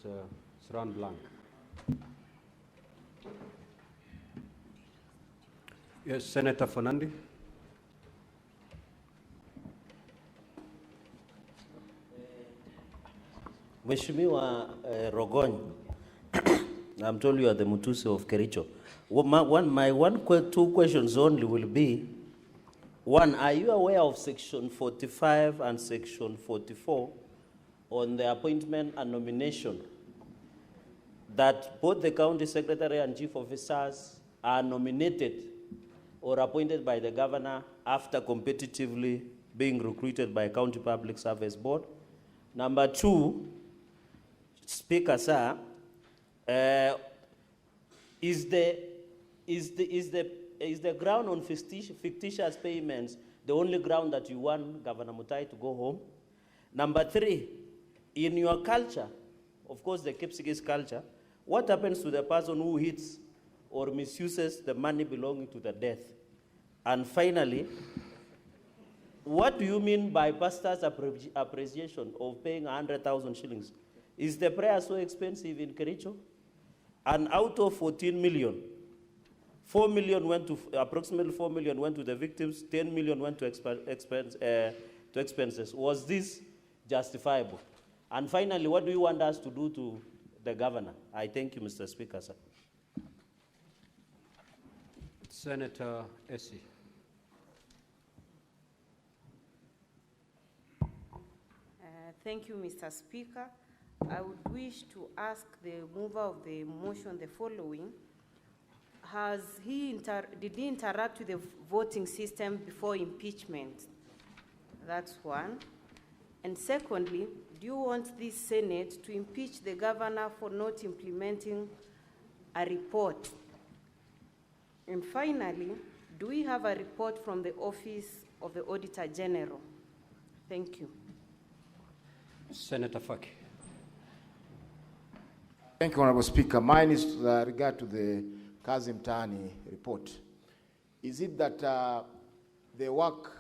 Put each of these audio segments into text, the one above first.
It's run blank. Yes, Senator Fernandi. Mheshimiwa Rogony, I'm told you are the Mutuse of Kericho. Two questions only will be, one, are you aware of Section 45 and Section 44 on the appointment and nomination, that both the county secretary and chief officers are nominated or appointed by the governor after competitively being recruited by County Public Service Board? Number two, Speaker, sir, is the ground on fictitious payments the only ground that you want Governor Mutai to go home? Number three, in your culture, of course the Kipsigis culture, what happens to the person who hits or misuses the money belonging to the death? And finally, what do you mean by pastor's appreciation of paying 100,000 shillings? Is the prayer so expensive in Kericho? And out of 14 million, 4 million went to, approximately 4 million went to the victims, 10 million went to expenses. Was this justifiable? And finally, what do you want us to do to the governor? I thank you, Mr. Speaker, sir. Senator Essie. Thank you, Mr. Speaker. I would wish to ask the mover of the motion the following. Did he interact with the voting system before impeachment? That's one. And secondly, do you want this Senate to impeach the governor for not implementing a report? And finally, do we have a report from the Office of the Auditor General? Thank you. Senator Faki. Thank you, Honorable Speaker. Mine is with regard to the Kazi Mtaani report. Is it that the work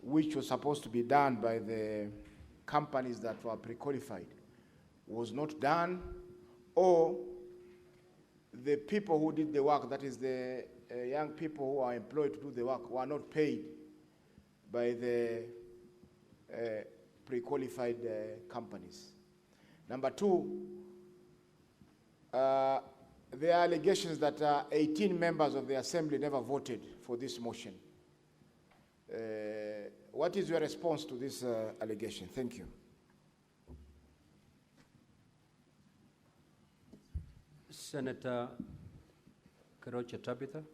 which was supposed to be done by the companies that were pre-qualified was not done, or the people who did the work, that is the young people who are employed to do the work, were not paid by the pre-qualified companies? Number two, there are allegations that 18 members of the Assembly never voted for this motion. What is your response to this allegation? Thank you. Senator Kericho Tabitha.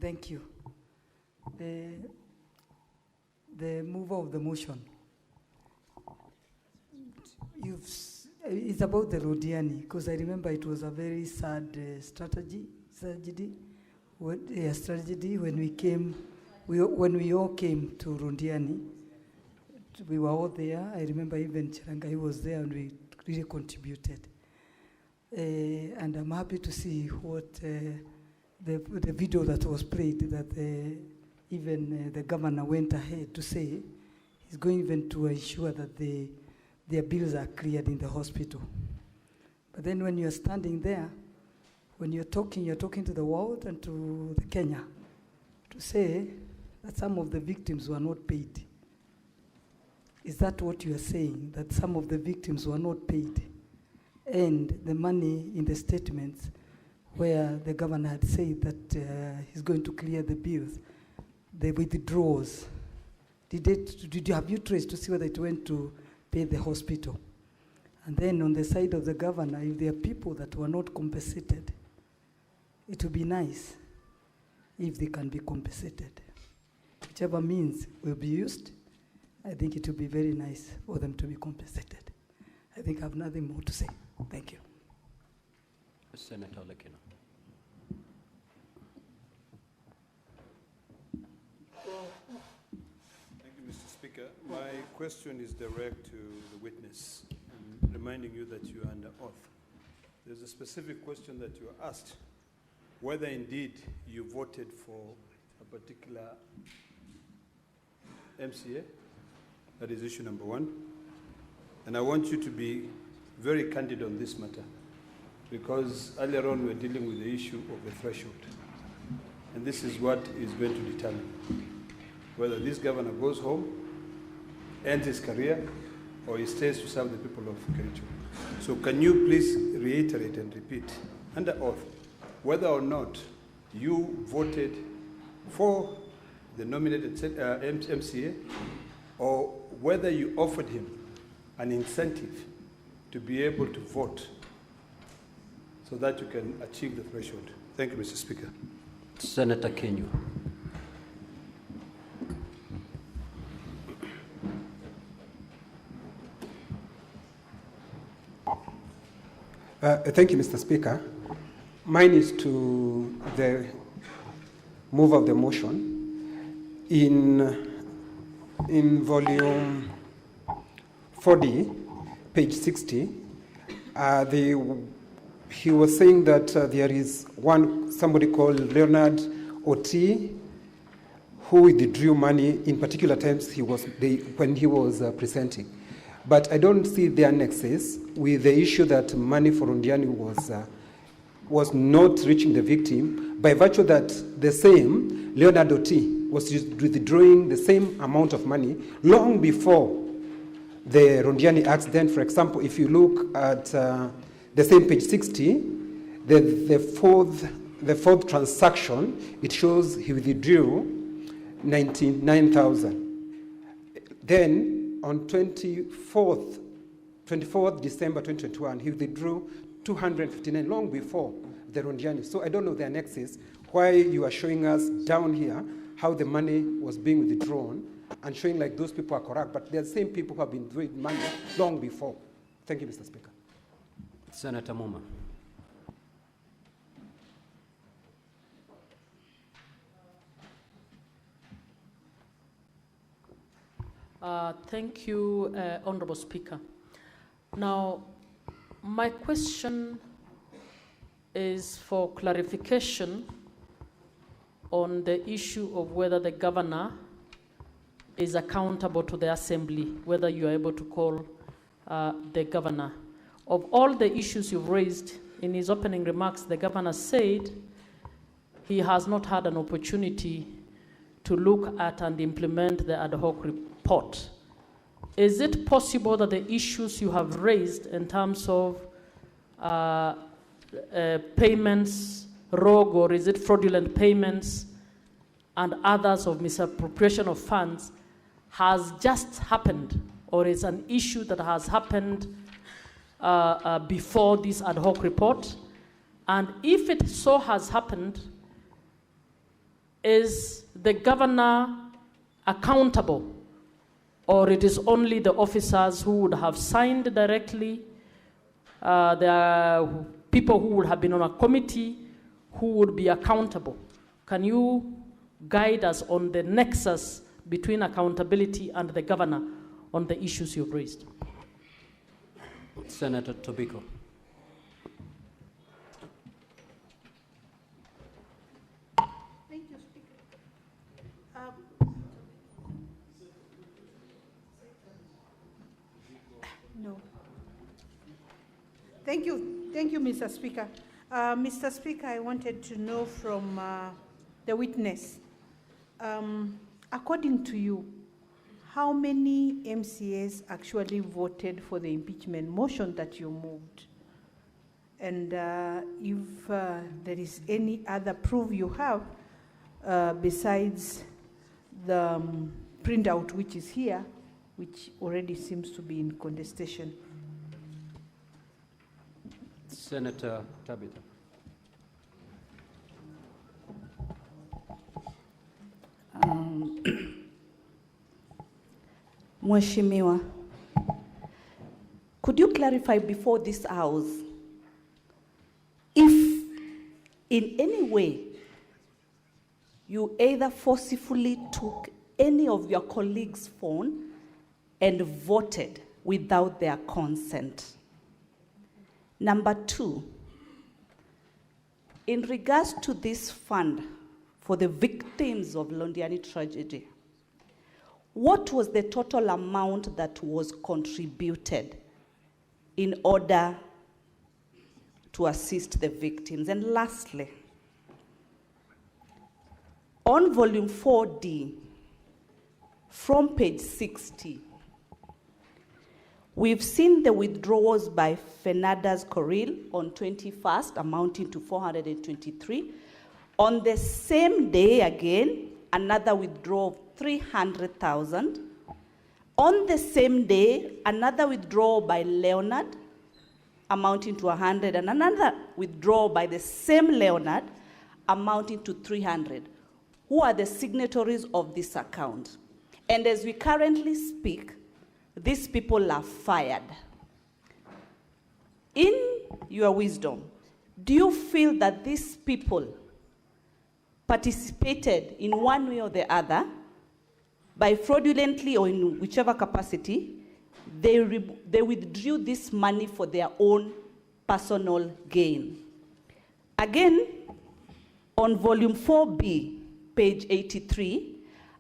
Thank you. The mover of the motion, it's about the Rodiani, because I remember it was a very sad tragedy when we all came to Rodiani. We were all there. I remember even Chirangai was there, and we really contributed. And I'm happy to see what the video that was played, that even the governor went ahead to say he's going even to ensure that their bills are cleared in the hospital. But then when you're standing there, when you're talking to the world and to the Kenya to say that some of the victims were not paid. Is that what you are saying, that some of the victims were not paid? And the money in the statements where the governor had said that he's going to clear the bills, the withdrawals, have you traced to see whether it went to pay the hospital? And then on the side of the governor, if there are people that were not compensated, it would be nice if they can be compensated. Whichever means will be used, I think it would be very nice for them to be compensated. I think I have nothing more to say. Thank you. Senator Lekina. Thank you, Mr. Speaker. My question is direct to the witness, reminding you that you are under oath. There's a specific question that you asked, whether indeed you voted for a particular MCA That is issue number one. And I want you to be very candid on this matter, because earlier on we were dealing with the issue of the threshold. And this is what is going to determine whether this governor goes home, ends his career, or he stays to serve the people of Kericho. So can you please reiterate and repeat under oath whether or not you voted for the nominated MCA, or whether you offered him an incentive to be able to vote so that you can achieve the threshold? Thank you, Mr. Speaker. Senator Kenyu. Thank you, Mr. Speaker. Mine is to the move of the motion. In volume 40, page 60, he was saying that there is somebody called Leonard Oti who withdrew money in particular times when he was presenting. But I don't see the annexes with the issue that money for Rundiani was not reaching the victim, by virtue that the same Leonard Oti was withdrawing the same amount of money long before the Rundiani accident. For example, if you look at the same page 60, the fourth transaction, it shows he withdrew 99,000. Then on 24th December 2021, he withdrew 259, long before the Rundiani. So I don't know the annexes, why you are showing us down here how the money was being withdrawn and showing like those people are correct, but they're the same people who have been doing money long before. Thank you, Mr. Speaker. Senator Muma. Thank you, Honorable Speaker. Now, my question is for clarification on the issue of whether the governor is accountable to the assembly, whether you are able to call the governor. Of all the issues you've raised, in his opening remarks, the governor said he has not had an opportunity to look at and implement the ad hoc report. Is it possible that the issues you have raised in terms of payments, rogue, or is it fraudulent payments, and others of misappropriation of funds has just happened, or is an issue that has happened before this ad hoc report? And if it so has happened, is the governor accountable, or it is only the officers who would have signed directly? There are people who would have been on a committee who would be accountable. Can you guide us on the nexus between accountability and the governor on the issues you've raised? Senator Tobiko. Thank you, Speaker. No. Thank you, Mr. Speaker. Mr. Speaker, I wanted to know from the witness, according to you, how many MCAs actually voted for the impeachment motion that you moved? And if there is any other proof you have besides the printout which is here, which already seems to be in contestation. Senator Tabitha. Mheshimiwa, could you clarify before this house if in any way you either forcefully took any of your colleagues' phone and voted without their consent? Number two, in regards to this fund for the victims of Londiani tragedy, what was the total amount that was contributed in order to assist the victims? And lastly, on volume 4D, from page 60, we've seen the withdrawals by Fernandez Coril on 21st, amounting to 423. On the same day again, another withdrawal of 300,000. On the same day, another withdrawal by Leonard, amounting to 100, and another withdrawal by the same Leonard, amounting to 300. Who are the signatories of this account? And as we currently speak, these people are fired. In your wisdom, do you feel that these people participated in one way or the other by fraudulently or in whichever capacity, they withdrew this money for their own personal gain? Again, on volume 4B, page 83,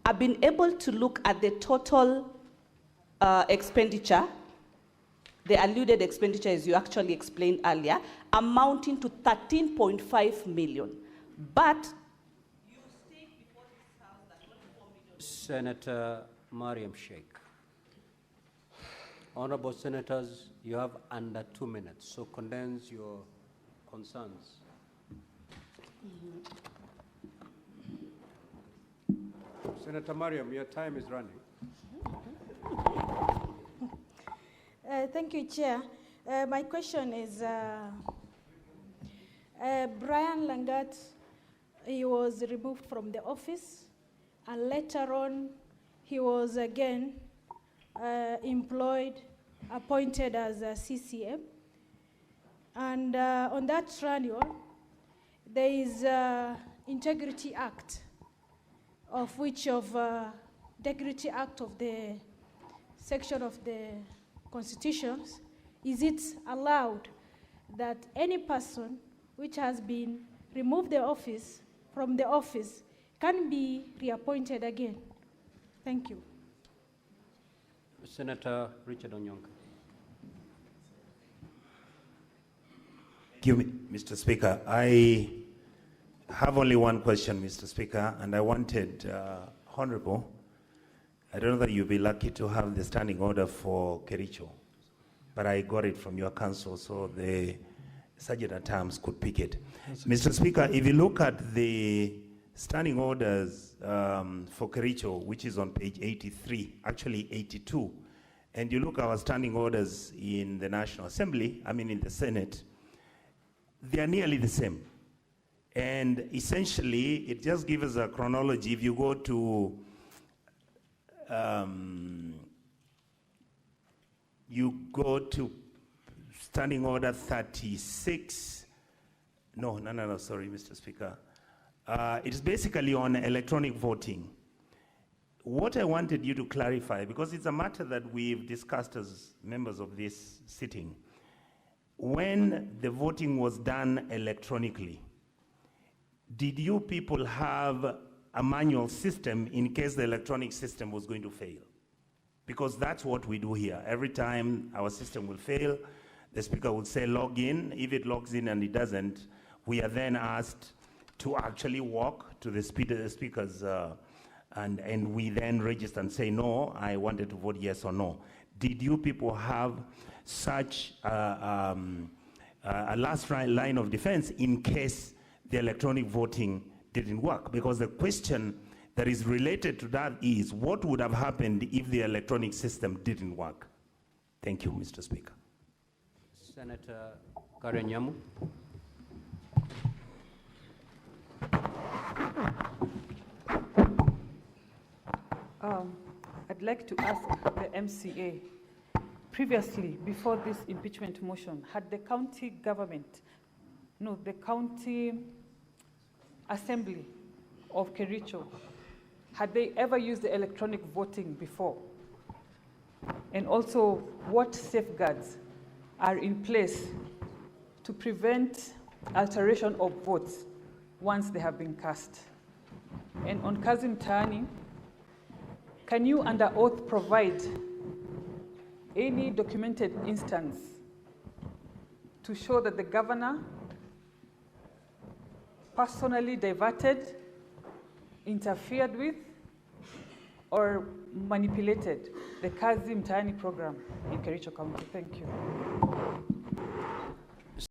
I've been able to look at the total expenditure, the alluded expenditure, as you actually explained earlier, amounting to 13.5 million. But you state before this house that only 4 million. Senator Mariam Sheikh. Honorable Senators, you have under 2 minutes, so condense your concerns. Senator Mariam, your time is running. Thank you, Chair. My question is, Brian Langat, he was removed from the office, and later on, he was again appointed as a CCM. And on that trial, there is Integrity Act, of which Integrity Act of the section of the constitutions, is it allowed that any person which has been removed from the office can be reappointed again? Thank you. Senator Richard Onyonka. Thank you, Mr. Speaker. I have only one question, Mr. Speaker, and I wanted, Honorable, I don't know that you'll be lucky to have the standing order for Kericho, but I got it from your council, so the Sergeant at Arms could pick it. Mr. Speaker, if you look at the standing orders for Kericho, which is on page 83, actually 82, and you look at our standing orders in the National Assembly, in the Senate, they are nearly the same. And essentially, it just gives us a chronology. If you go to Standing Order 36. Sorry, Mr. Speaker. It's basically on electronic voting. What I wanted you to clarify, because it's a matter that we've discussed as members of this sitting, when the voting was done electronically, did you people have a manual system in case the electronic system was going to fail? Because that's what we do here. Every time our system will fail, the speaker will say log in. If it logs in and it doesn't, we are then asked to actually walk to the speakers and we then register and say, no, I wanted to vote yes or no. Did you people have such a last line of defense in case the electronic voting didn't work? Because the question that is related to that is, what would have happened if the electronic system didn't work? Thank you, Mr. Speaker. Senator Nyamu. I'd like to ask the MCA, previously, before this impeachment motion, had the county government, the county assembly of Kericho, had they ever used the electronic voting before? And also, what safeguards are in place to prevent alteration of votes once they have been cast? And on Kazi Mtaani, can you under oath provide any documented instance to show that the governor personally diverted, interfered with, or manipulated the Kazi Mtaani program in Kericho County? Thank you.